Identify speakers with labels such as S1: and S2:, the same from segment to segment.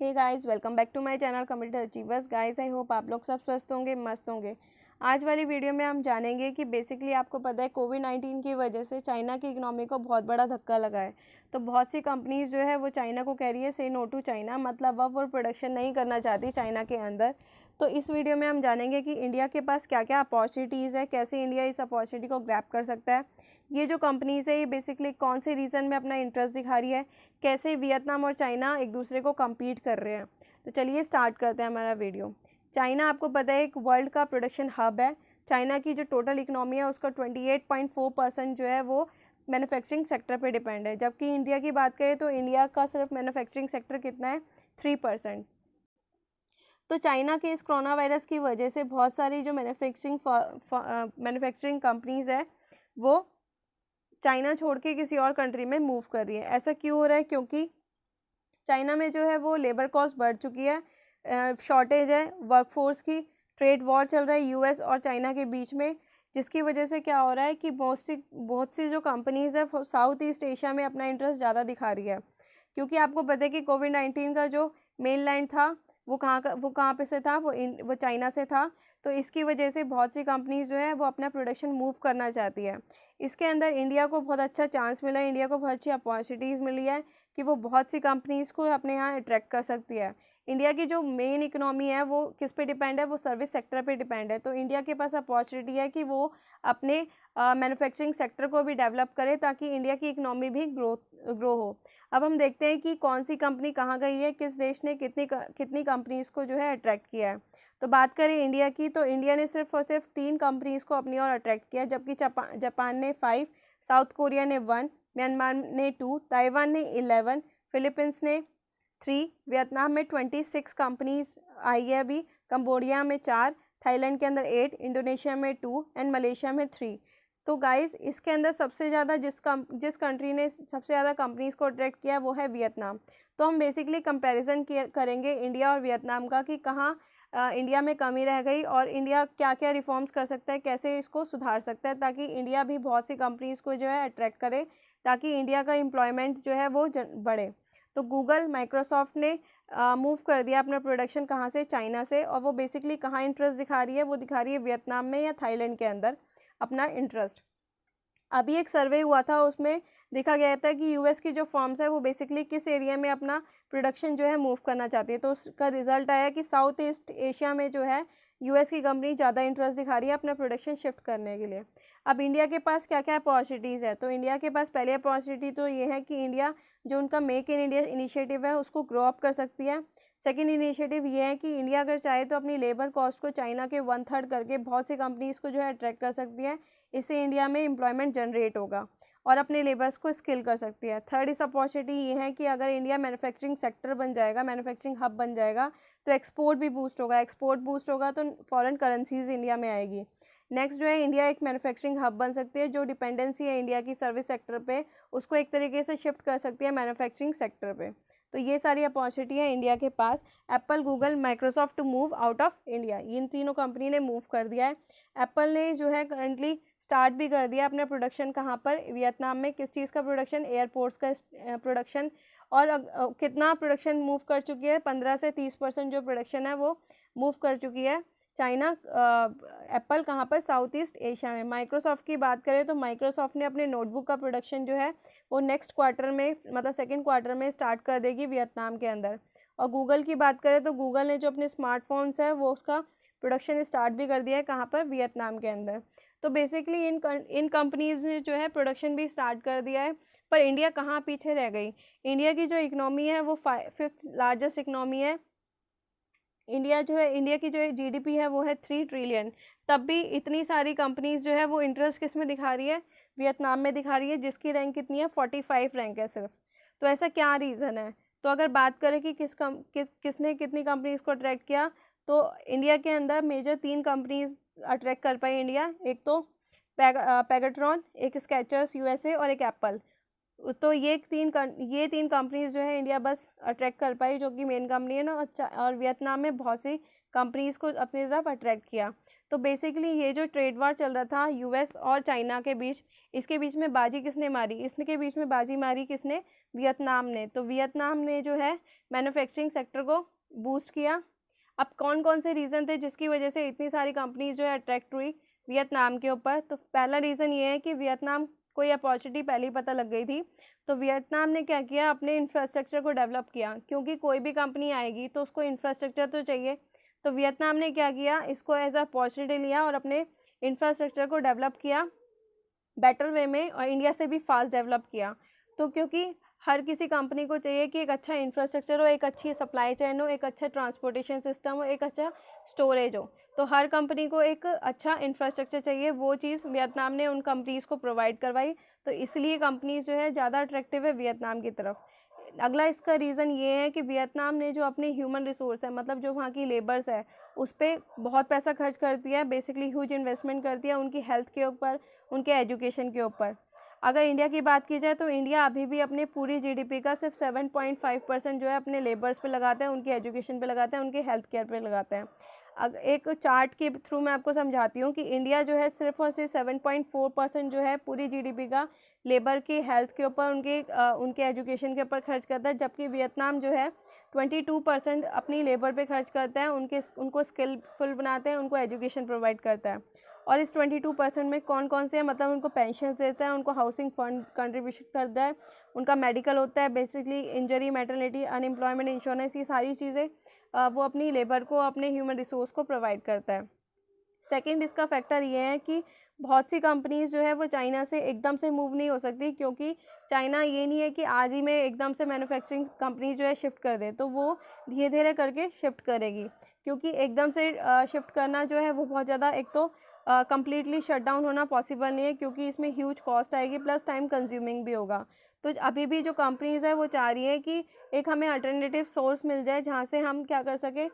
S1: Hey guys, welcome back to my channel computer achievers. Guys, I hope आप लोग सब स्वस्थ होंगे, मस्त होंगे। आज वाली वीडियो में हम जानेंगे कि बेसिकली आपको पता है कोविड-19 की वजह से चाइना की इकोनॉमी को बहुत बड़ा धक्का लगा है। तो बहुत सी कंपनीज जो है वो चाइना को कह रही है से नो टू चाइना, मतलब अब वो प्रोडक्शन नहीं करना चाहती चाइना के अंदर। तो इस वीडियो में हम जानेंगे कि इंडिया के पास क्या क्या अपॉर्चुनिटीज़ है, कैसे इंडिया इस अपॉर्चुनिटी को ग्रैब कर सकता है। ये जो कंपनीज़ है ये बेसिकली कौन से रीज़न में अपना इंटरेस्ट दिखा रही है, कैसे वियतनाम और चाइना एक दूसरे को कम्पीट कर रहे हैं। तो चलिए स्टार्ट करते हैं हमारा वीडियो। चाइना आपको पता है एक वर्ल्ड का प्रोडक्शन हब है। चाइना की जो टोटल इकोनॉमी है उसका 28.4% जो है वो मैन्युफैक्चरिंग सेक्टर पे डिपेंड है, जबकि इंडिया की बात करें तो इंडिया का सिर्फ मैन्युफैक्चरिंग सेक्टर कितना है, 3%। तो चाइना के इस कोरोना वायरस की वजह से बहुत सारी जो मैन्युफैक्चरिंग कंपनीज़ है वो चाइना छोड़ के किसी और कंट्री में मूव कर रही है। ऐसा क्यों हो रहा है? क्योंकि चाइना में जो है वो लेबर कॉस्ट बढ़ चुकी है, शॉर्टेज है वर्कफोर्स की, ट्रेड वॉर चल रहा है यूएस और चाइना के बीच में, जिसकी वजह से क्या हो रहा है कि बहुत सी जो कंपनीज़ है साउथ ईस्ट एशिया में अपना इंटरेस्ट ज़्यादा दिखा रही है। क्योंकि आपको पता है कि कोविड-19 का जो मेन लैंड था वो कहाँ पे से था, वो चाइना से था। तो इसकी वजह से बहुत सी कंपनीज़ जो है वो अपना प्रोडक्शन मूव करना चाहती है। इसके अंदर इंडिया को बहुत अच्छा चांस मिला है, इंडिया को बहुत अच्छी अपॉर्चुनिटीज़ मिली है कि वो बहुत सी कंपनीज़ को अपने यहाँ अट्रैक्ट कर सकती है। इंडिया की जो मेन इकोनॉमी है वो किस पे डिपेंड है, वो सर्विस सेक्टर पे डिपेंड है। तो इंडिया के पास अपॉर्चुनिटी है कि वो अपने मैन्युफैक्चरिंग सेक्टर को भी डेवलप करे ताकि इंडिया की इकोनॉमी भी ग्रो हो। अब हम देखते हैं कि कौन सी कंपनी कहाँ गई है, किस देश ने कितनी कंपनीज़ को जो है अट्रैक्ट किया है। तो बात करें इंडिया की, तो इंडिया ने सिर्फ और सिर्फ 3 कंपनीज़ को अपनी ओर अट्रैक्ट किया, जबकि जापान ने 5, साउथ कोरिया ने 1, म्यांमार ने 2, ताइवान ने 11, फिलीपींस ने 3, वियतनाम में 26 कंपनीज आई है अभी, कंबोडिया में 4, थाईलैंड के अंदर 8, इंडोनेशिया में 2 एंड मलेशिया में 3। तो गाइस इसके अंदर सबसे ज़्यादा जिस कंट्री ने सबसे ज़्यादा कंपनीज़ को अट्रैक्ट किया वो है वियतनाम। तो हम बेसिकली कंपैरिजन करेंगे इंडिया और वियतनाम का कि कहाँ इंडिया में कमी रह गई और इंडिया क्या क्या रिफॉर्म्स कर सकता है, कैसे इसको सुधार सकता है ताकि इंडिया भी बहुत सी कंपनीज़ को जो है अट्रैक्ट करे, ताकि इंडिया का एम्प्लॉयमेंट जो है वो बढ़े। तो गूगल, माइक्रोसॉफ्ट ने मूव कर दिया अपना प्रोडक्शन कहाँ से, चाइना से, और वो बेसिकली कहाँ इंटरेस्ट दिखा रही है, वो दिखा रही है वियतनाम में या थाईलैंड के अंदर अपना इंटरेस्ट। अभी एक सर्वे हुआ था, उसमें देखा गया था कि यूएस की जो फर्म्स है वो बेसिकली किस एरिया में अपना प्रोडक्शन जो है मूव करना चाहती है। तो उसका रिजल्ट आया कि साउथ ईस्ट एशिया में जो है यूएस की कंपनी ज़्यादा इंटरेस्ट दिखा रही है अपना प्रोडक्शन शिफ्ट करने के लिए। अब इंडिया के पास क्या क्या अपॉर्चुनिटीज़ है, तो इंडिया के पास पहली अपॉर्चुनिटी तो ये है कि इंडिया जो उनका मेक इन इंडिया इनिशिएटिव है उसको ग्रो अप कर सकती है। सेकेंड इनिशिएटिव ये है कि इंडिया अगर चाहे तो अपनी लेबर कॉस्ट को चाइना के 1/3 करके बहुत सी कंपनीज़ को जो है अट्रैक्ट कर सकती है। इससे इंडिया में एम्प्लॉयमेंट जनरेट होगा और अपने लेबर्स को स्किल कर सकती है। थर्ड इस अपॉर्चुनिटी ये है कि अगर इंडिया मैन्युफैक्चरिंग सेक्टर बन जाएगा, मैन्युफैक्चरिंग हब बन जाएगा, तो एक्सपोर्ट भी बूस्ट होगा। एक्सपोर्ट बूस्ट होगा तो फॉरेन करेंसीज इंडिया में आएगी। नेक्स्ट जो है इंडिया एक मैन्युफैक्चरिंग हब बन सकती है, जो डिपेंडेंसी है इंडिया की सर्विस सेक्टर पे उसको एक तरीके से शिफ्ट कर सकती है मैन्युफैक्चरिंग सेक्टर पे। तो ये सारी अपॉर्चुनिटी है इंडिया के पास। Apple, Google, Microsoft to move out of India, इन तीनों कंपनी ने मूव कर दिया है। एप्पल ने जो है करंटली स्टार्ट भी कर दिया अपना प्रोडक्शन कहाँ पर, वियतनाम में। किस चीज़ का प्रोडक्शन? एयरपोर्ट्स का प्रोडक्शन। और कितना प्रोडक्शन मूव कर चुकी है? 15 से 30% जो प्रोडक्शन है वो मूव कर चुकी है चाइना, एप्पल कहाँ पर? साउथ ईस्ट एशिया में। माइक्रोसॉफ्ट की बात करें तो माइक्रोसॉफ्ट ने अपने नोटबुक का प्रोडक्शन जो है वो नेक्स्ट क्वार्टर में, मतलब सेकेंड क्वार्टर में स्टार्ट कर देगी वियतनाम के अंदर। और गूगल की बात करें तो गूगल ने जो अपने स्मार्टफोन्स है वो उसका प्रोडक्शन स्टार्ट भी कर दिया है, कहाँ पर? वियतनाम के अंदर। तो बेसिकली इन कंपनीज़ ने जो है प्रोडक्शन भी स्टार्ट कर दिया है। पर इंडिया कहाँ पीछे रह गई? इंडिया की जो इकनॉमी है वो 5th लार्जेस्ट इकनॉमी है। इंडिया की जो जीडीपी है वो है 3 ट्रिलियन। तब भी इतनी सारी कंपनीज़ जो है वो इंटरेस्ट किस में दिखा रही है? वियतनाम में दिखा रही है, जिसकी रैंक कितनी है? 45 रैंक है सिर्फ। तो ऐसा क्या रीज़न है? तो अगर बात करें कि किसने कितनी कंपनीज़ को अट्रैक्ट किया, तो इंडिया के अंदर मेजर 3 कंपनीज़ अट्रैक्ट कर पाई इंडिया। एक तो पैगाट्रॉन, एक स्केचर्स यूएसए और एक एप्पल। तो ये तीन कंपनीज जो है इंडिया बस अट्रैक्ट कर पाई, जो कि मेन कंपनी है ना, और वियतनाम में बहुत सी कंपनीज को अपनी तरफ अट्रैक्ट किया। तो बेसिकली ये जो ट्रेड वार चल रहा था यूएस और चाइना के बीच, इसके बीच में बाजी किसने मारी? इसके बीच में बाजी मारी किसने? वियतनाम ने। तो वियतनाम ने जो है मैन्युफैक्चरिंग सेक्टर को बूस्ट किया। अब कौन कौन से रीज़न थे जिसकी वजह से इतनी सारी कंपनीज जो है अट्रैक्ट हुई वियतनाम के ऊपर? तो पहला रीज़न ये है कि वियतनाम को ये अपॉर्चुनिटी पहले ही पता लग गई थी। तो वियतनाम ने क्या किया? अपने इंफ्रास्ट्रक्चर को डेवलप किया, क्योंकि कोई भी कंपनी आएगी तो उसको इंफ्रास्ट्रक्चर तो चाहिए। तो वियतनाम ने क्या किया? इसको एज अ अपॉर्चुनिटी लिया और अपने इंफ्रास्ट्रक्चर को डेवलप किया बेटर वे में, और इंडिया से भी फास्ट डेवलप किया। तो क्योंकि हर किसी कंपनी को चाहिए कि एक अच्छा इंफ्रास्ट्रक्चर हो, एक अच्छी सप्लाई चेन हो, एक अच्छा ट्रांसपोर्टेशन सिस्टम हो, एक अच्छा स्टोरेज हो। तो हर कंपनी को एक अच्छा इंफ्रास्ट्रक्चर चाहिए, वो चीज़ वियतनाम ने उन कंपनीज़ को प्रोवाइड करवाई। तो इसलिए कंपनीज़ जो है ज़्यादा अट्रैक्टिव है वियतनाम की तरफ। अगला इसका रीज़न ये है कि वियतनाम ने जो अपने ह्यूमन रिसोर्स है, मतलब जो वहाँ की लेबर्स है, उस पर बहुत पैसा खर्च कर दिया है, बेसिकली ह्यूज इन्वेस्टमेंट कर दिया उनकी हेल्थ के ऊपर, उनके एजुकेशन के ऊपर। अगर इंडिया की बात की जाए तो इंडिया अभी भी अपने पूरी जीडीपी का सिर्फ 7.5% जो है अपने लेबर्स पे लगाता है, उनकी एजुकेशन पे लगाता है, उनके हेल्थ केयर पे लगाता है। अग एक चार्ट के थ्रू मैं आपको समझाती हूँ कि इंडिया जो है सिर्फ और सिर्फ 7.4% जो है पूरी जीडीपी का लेबर की हेल्थ के ऊपर, उनके एजुकेशन के ऊपर खर्च करता है, जबकि वियतनाम जो है 22% अपनी लेबर पे खर्च करता है, उनको स्किलफुल बनाते हैं, उनको एजुकेशन प्रोवाइड करता है। और इस 22% में कौन कौन से हैं? मतलब उनको पेंशन देता है, उनको हाउसिंग फंड कंट्रीब्यूशन करता है, उनका मेडिकल होता है, basically injury, maternity, unemployment insurance, ये सारी चीज़ें वो अपनी लेबर को, अपने ह्यूमन रिसोर्स को प्रोवाइड करता है। सेकंड इसका फैक्टर ये है कि बहुत सी कंपनीज़ जो है वो चाइना से एकदम से मूव नहीं हो सकती, क्योंकि चाइना ये नहीं है कि आज ही में एकदम से मैन्युफैक्चरिंग कंपनी जो है शिफ्ट कर दे, तो वो धीरे धीरे करके शिफ्ट करेगी, क्योंकि एकदम से शिफ्ट करना जो है वो बहुत ज़्यादा, एक तो कम्प्लीटली शट डाउन होना पॉसिबल नहीं है, क्योंकि इसमें ह्यूज कॉस्ट आएगी, प्लस टाइम कंज्यूमिंग भी होगा। तो अभी भी जो कंपनीज़ है वो चाह रही है कि एक हमें अल्टरनेटिव सोर्स मिल जाए, जहाँ से हम क्या कर सकें,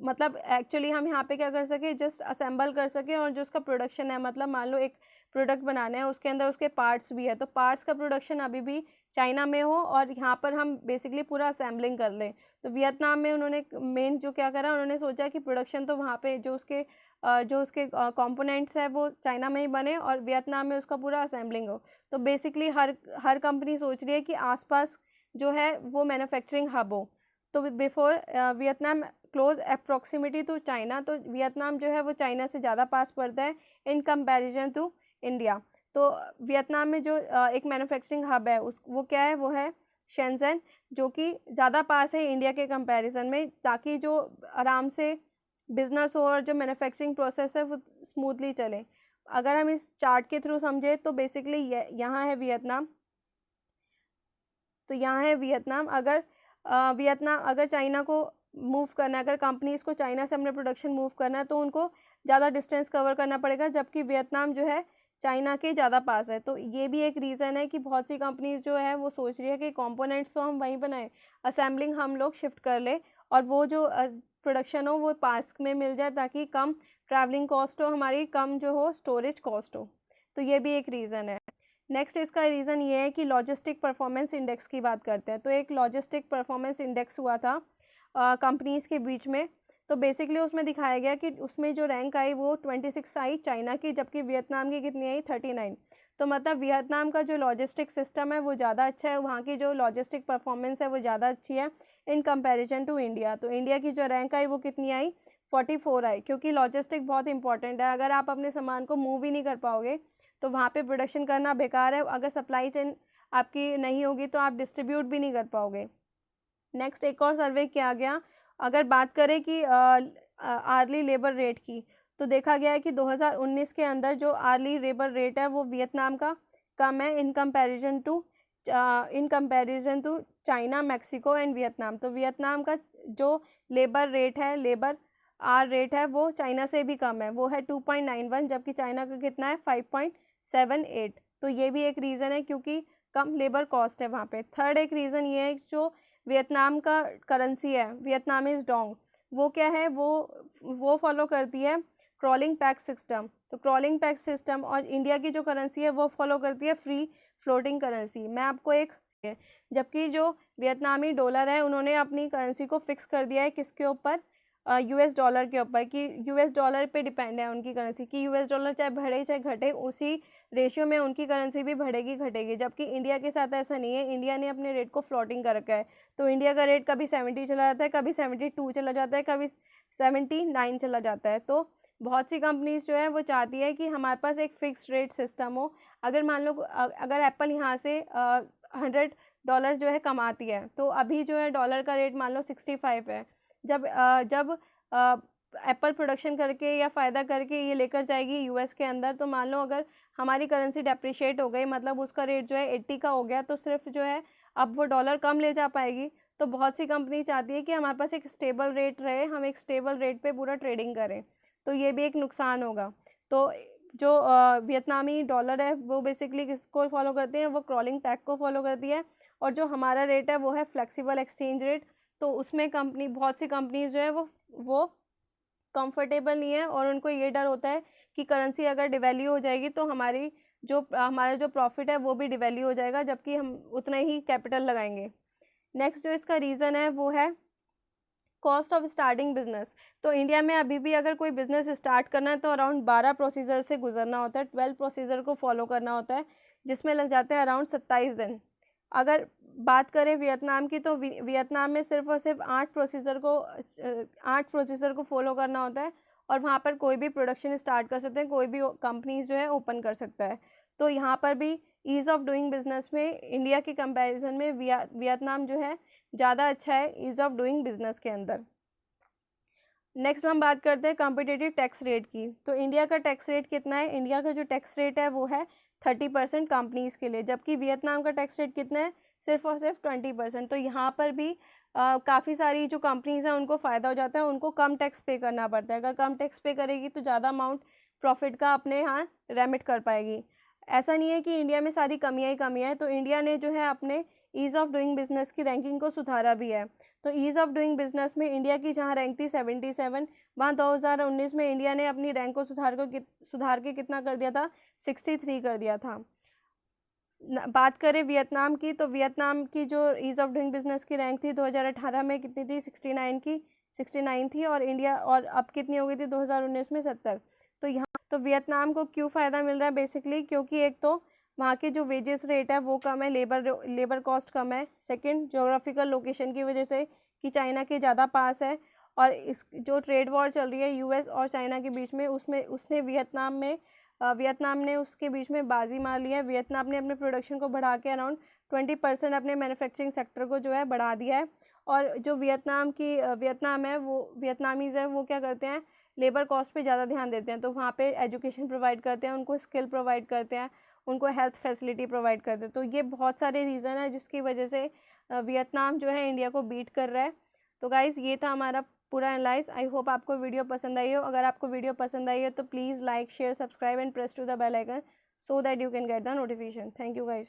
S1: मतलब एक्चुअली हम यहाँ पे क्या कर सकें, जस्ट असेंबल कर सकें, और जो उसका प्रोडक्शन है, मतलब मान लो एक प्रोडक्ट बनाना है, उसके अंदर उसके पार्ट्स भी है, तो पार्ट्स का प्रोडक्शन अभी भी चाइना में हो और यहाँ पर हम बेसिकली पूरा असेंबलिंग कर लें। तो वियतनाम में उन्होंने मेन जो क्या करा, उन्होंने सोचा कि प्रोडक्शन तो वहाँ पे जो उसके कंपोनेंट्स है वो चाइना में ही बने, और वियतनाम में उसका पूरा असेंबलिंग हो। तो बेसिकली हर कंपनी सोच रही है कि आसपास जो है वो मैन्युफैक्चरिंग हब हो। तो before Vietnam close proximity to China, तो वियतनाम जो है वो चाइना से ज़्यादा पास पड़ता है इन कंपैरिजन टू इंडिया। तो वियतनाम में जो एक मैन्युफैक्चरिंग हब है, उस वो क्या है, वो है शेंजन, जो कि ज़्यादा पास है इंडिया के कंपैरिजन में, ताकि जो आराम से बिजनेस हो और जो मैन्युफैक्चरिंग प्रोसेस है वो स्मूथली चले। अगर हम इस चार्ट के थ्रू समझे तो बेसिकली यहाँ है वियतनाम। तो यहाँ है वियतनाम। वियतनाम अगर चाइना को मूव करना है, अगर कंपनीज़ को चाइना से अपने प्रोडक्शन मूव करना है, तो उनको ज़्यादा डिस्टेंस कवर करना पड़ेगा, जबकि वियतनाम जो है चाइना के ज़्यादा पास है। तो ये भी एक रीज़न है कि बहुत सी कंपनीज़ जो है वो सोच रही है कि कंपोनेंट्स तो हम वहीं बनाएं, असेंबलिंग हम लोग शिफ्ट कर लें, और वो जो प्रोडक्शन हो वो पास में मिल जाए, ताकि कम ट्रैवलिंग कॉस्ट हो हमारी, कम जो हो स्टोरेज कॉस्ट हो। तो ये भी एक रीज़न है। नेक्स्ट इसका रीज़न ये है कि लॉजिस्टिक परफॉर्मेंस इंडेक्स की बात करते हैं। तो एक लॉजिस्टिक परफॉर्मेंस इंडेक्स हुआ था कंपनीज़ के बीच में। तो बेसिकली उसमें दिखाया गया कि उसमें जो रैंक आई वो 26 आई चाइना की, जबकि वियतनाम की कितनी आई? 39। तो मतलब वियतनाम का जो लॉजिस्टिक सिस्टम है वो ज़्यादा अच्छा है, वहाँ की जो लॉजिस्टिक परफॉर्मेंस है वो ज़्यादा अच्छी है इन कंपैरिजन टू इंडिया। तो इंडिया की जो रैंक आई वो कितनी आई? 44 आई, क्योंकि लॉजिस्टिक बहुत इंपॉर्टेंट है। अगर आप अपने सामान को मूव ही नहीं कर पाओगे तो वहाँ पे प्रोडक्शन करना बेकार है। अगर सप्लाई चेन आपकी नहीं होगी तो आप डिस्ट्रीब्यूट भी नहीं कर पाओगे। नेक्स्ट एक और सर्वे किया गया, अगर बात करें कि आर्ली लेबर रेट की, तो देखा गया है कि 2019 के अंदर जो आर्ली लेबर रेट है वो वियतनाम का कम है in comparison to China, Mexico and Vietnam. तो वियतनाम का जो लेबर रेट है, लेबर आर रेट है, वो चाइना से भी कम है, वो है 2.91, जबकि चाइना का कितना है? 5.78। तो ये भी एक रीज़न है, क्योंकि कम लेबर कॉस्ट है वहाँ पे। थर्ड एक रीज़न ये है जो वियतनाम का करेंसी है, वियतनामीज डोंग, वो क्या है, वो फॉलो करती है क्रॉलिंग पैक सिस्टम। तो क्रॉलिंग पैक सिस्टम और इंडिया की जो करेंसी है वो फॉलो करती है फ्री फ्लोटिंग करेंसी। मैं आपको एक, जबकि जो वियतनामी डॉलर है उन्होंने अपनी करेंसी को फिक्स कर दिया है किसके ऊपर, यूएस डॉलर के ऊपर, कि यूएस डॉलर पे डिपेंड है उनकी करेंसी, कि यूएस डॉलर चाहे बढ़े चाहे घटे उसी रेशियो में उनकी करेंसी भी बढ़ेगी घटेगी। जबकि इंडिया के साथ ऐसा नहीं है, इंडिया ने अपने रेट को फ्लोटिंग कर रखा है। तो इंडिया का रेट कभी 70 चला जाता है, कभी 72 चला जाता है, कभी 79 चला जाता है। तो बहुत सी कंपनीज जो है वो चाहती है कि हमारे पास एक फ़िक्स रेट सिस्टम हो। अगर मान लो अगर एप्पल यहाँ से $100 जो है कमाती है, तो अभी जो है डॉलर का रेट मान लो 65 है। जब एप्पल प्रोडक्शन करके या फ़ायदा करके ये लेकर जाएगी यूएस के अंदर, तो मान लो अगर हमारी करेंसी डेप्रिशिएट हो गई, मतलब उसका रेट जो है 80 का हो गया, तो सिर्फ जो है अब वो डॉलर कम ले जा पाएगी। तो बहुत सी कंपनी चाहती है कि हमारे पास एक स्टेबल रेट रहे, हम एक स्टेबल रेट पे पूरा ट्रेडिंग करें, तो ये भी एक नुकसान होगा। तो जो वियतनामी डॉलर है वो बेसिकली किसको फॉलो करते हैं, वो क्रॉलिंग पैक को फॉलो करती है। और जो हमारा रेट है वो है फ्लेक्सिबल एक्सचेंज रेट। तो उसमें कंपनी, बहुत सी कंपनीज जो है वो कंफर्टेबल नहीं है और उनको ये डर होता है कि करेंसी अगर डिवैल्यू हो जाएगी तो हमारा जो प्रॉफिट है वो भी डिवैल्यू हो जाएगा, जबकि हम उतना ही कैपिटल लगाएंगे। नेक्स्ट जो इसका रीज़न है वो है कॉस्ट ऑफ स्टार्टिंग बिजनेस। तो इंडिया में अभी भी अगर कोई बिज़नेस स्टार्ट करना है तो अराउंड 12 प्रोसीजर से गुजरना होता है, 12 प्रोसीजर को फॉलो करना होता है, जिसमें लग जाते हैं अराउंड 27 दिन। अगर बात करें वियतनाम की, तो वियतनाम में सिर्फ और सिर्फ 8 प्रोसीजर को फॉलो करना होता है और वहाँ पर कोई भी प्रोडक्शन स्टार्ट कर सकते हैं, कोई भी कंपनीज जो है ओपन कर सकता है। तो यहाँ पर भी ईज़ ऑफ डूइंग बिजनेस में इंडिया के कंपैरिजन में वियतनाम जो है ज़्यादा अच्छा है ईज़ ऑफ डूइंग बिजनेस के अंदर। नेक्स्ट हम बात करते हैं कॉम्पिटिटिव टैक्स रेट की। तो इंडिया का टैक्स रेट कितना है, इंडिया का जो टैक्स रेट है वो है 30% कंपनीज़ के लिए, जबकि वियतनाम का टैक्स रेट कितना है, सिर्फ और सिर्फ 20%। तो यहाँ पर भी काफ़ी सारी जो कंपनीज़ हैं उनको फ़ायदा हो जाता है, उनको कम टैक्स पे करना पड़ता है। अगर कम टैक्स पे करेगी तो ज़्यादा अमाउंट प्रॉफिट का अपने यहाँ रेमिट कर पाएगी। ऐसा नहीं है कि इंडिया में सारी कमियाँ ही कमियाँ हैं, तो इंडिया ने जो है अपने ईज़ ऑफ डूइंग बिजनेस की रैंकिंग को सुधारा भी है। तो ईज़ ऑफ डूइंग बिजनेस में इंडिया की जहाँ रैंक थी 77, वहाँ 2019 में इंडिया ने अपनी रैंक को सुधार के कितना कर दिया था, 63 कर दिया था। बात करें वियतनाम की, तो वियतनाम की जो ईज़ ऑफ डूइंग बिजनेस की रैंक थी 2018 में कितनी थी, 69 थी, और इंडिया और अब कितनी हो गई थी 2019 में 70। तो यहाँ तो वियतनाम को क्यों फ़ायदा मिल रहा है बेसिकली, क्योंकि एक तो वहाँ के जो वेजेस रेट है वो कम है, लेबर कॉस्ट कम है। सेकंड, ज्योग्राफिकल लोकेशन की वजह से कि चाइना के ज़्यादा पास है, और इस जो ट्रेड वॉर चल रही है यूएस और चाइना के बीच में, उसने वियतनाम ने उसके बीच में बाजी मार ली है। वियतनाम ने अपने प्रोडक्शन को बढ़ा के अराउंड 20% अपने मैन्युफैक्चरिंग सेक्टर को जो है बढ़ा दिया है। और जो वियतनाम है वो वियतनामीज़ है वो क्या करते हैं, लेबर कॉस्ट पे ज़्यादा ध्यान देते हैं। तो वहाँ पे एजुकेशन प्रोवाइड करते हैं, उनको स्किल प्रोवाइड करते हैं, उनको हेल्थ फैसिलिटी प्रोवाइड करते हैं। तो ये बहुत सारे रीज़न है जिसकी वजह से वियतनाम जो है इंडिया को बीट कर रहा है। तो गाइज़ ये था हमारा पूरा एनालाइज। आई होप आपको वीडियो पसंद आई हो। अगर आपको वीडियो पसंद आई हो तो please like share subscribe and press to the bell icon so that you can get the notification. Thank you guys.